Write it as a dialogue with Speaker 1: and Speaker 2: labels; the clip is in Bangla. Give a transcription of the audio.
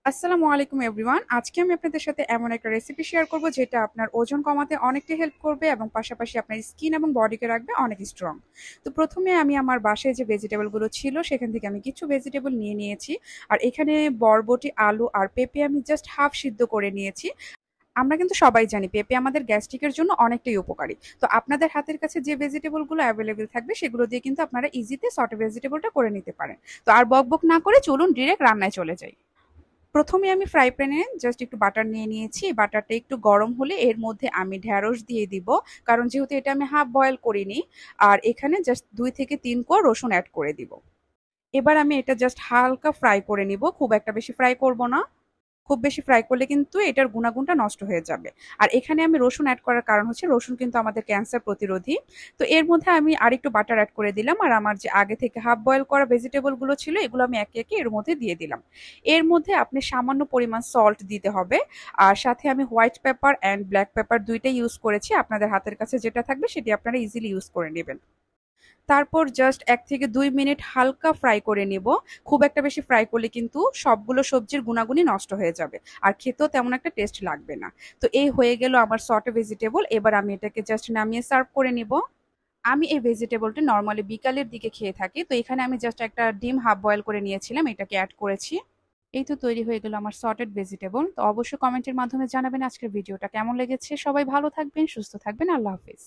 Speaker 1: আসসালামু আলাইকুম এভরিওয়ান। আজকে আমি আপনাদের সাথে এমন একটা রেসিপি শেয়ার করব যেটা আপনার ওজন কমাতে অনেকটা হেল্প করবে এবং পাশাপাশি আপনার স্কিন এবং বডিকে রাখবে অনেক স্ট্রং। তো প্রথমে আমি আমার বাসায় যে ভেজিটেবলগুলো ছিল সেখান থেকে আমি কিছু ভেজিটেবল নিয়ে নিয়েছি। আর এখানে বরবটি, আলু আর পেঁপে আমি জাস্ট হাফ সিদ্ধ করে নিয়েছি। আমরা কিন্তু সবাই জানি পেঁপে আমাদের গ্যাস্ট্রিকের জন্য অনেকটাই উপকারী। তো আপনাদের হাতের কাছে যে ভেজিটেবলগুলো অ্যাভেলেবেল থাকবে সেগুলো দিয়ে কিন্তু আপনারা ইজিতে সটে ভেজিটেবলটা করে নিতে পারেন। তো আর বকবক না করে চলুন ডিরেক্ট রান্নায় চলে যাই। প্রথমে আমি ফ্রাই প্যানে জাস্ট একটু বাটার নিয়ে নিয়েছি। বাটারটা একটু গরম হলে এর মধ্যে আমি ঢ্যাঁড়স দিয়ে দিব, কারণ যেহেতু এটা আমি হাফ বয়েল করিনি। আর এখানে জাস্ট 2 থেকে 3 কোয়া রসুন অ্যাড করে দিব। এবার আমি এটা জাস্ট হালকা ফ্রাই করে নিব, খুব একটা বেশি ফ্রাই করব না। খুব বেশি ফ্রাই করলে কিন্তু এটার গুণাগুণটা নষ্ট হয়ে যাবে। আর এখানে আমি রসুন অ্যাড করার কারণ হচ্ছে রসুন কিন্তু আমাদের ক্যান্সার প্রতিরোধী। তো এর মধ্যে আমি আরেকটু বাটার অ্যাড করে দিলাম, আর আমার যে আগে থেকে হাফ বয়েল করা ভেজিটেবল গুলো ছিল এগুলো আমি একে একে এর মধ্যে দিয়ে দিলাম। এর মধ্যে আপনি সামান্য পরিমাণ সল্ট দিতে হবে। আর সাথে আমি white paper and black pepper দুইটাই ইউজ করেছি। আপনাদের হাতের কাছে যেটা থাকবে সেটি আপনারা ইজিলি ইউজ করে নেবেন। তারপর জাস্ট 1 থেকে 2 মিনিট হালকা ফ্রাই করে নেব। খুব একটা বেশি ফ্রাই করলে কিন্তু সবগুলো সবজির গুণাগুণই নষ্ট হয়ে যাবে, আর খেতেও তেমন একটা টেস্ট লাগবে না। তো এই হয়ে গেল আমার সটে ভেজিটেবল। এবার আমি এটাকে জাস্ট নামিয়ে সার্ভ করে নিব। আমি এই ভেজিটেবলটা নর্মালি বিকালের দিকে খেয়ে থাকি। তো এখানে আমি জাস্ট একটা ডিম হাফ বয়েল করে নিয়েছিলাম, এটাকে অ্যাড করেছি। এই তো তৈরি হয়ে গেল আমার সটেড ভেজিটেবল। তো অবশ্যই কমেন্টের মাধ্যমে জানাবেন আজকের ভিডিওটা কেমন লেগেছে। সবাই ভালো থাকবেন, সুস্থ থাকবেন। আল্লাহ হাফিজ।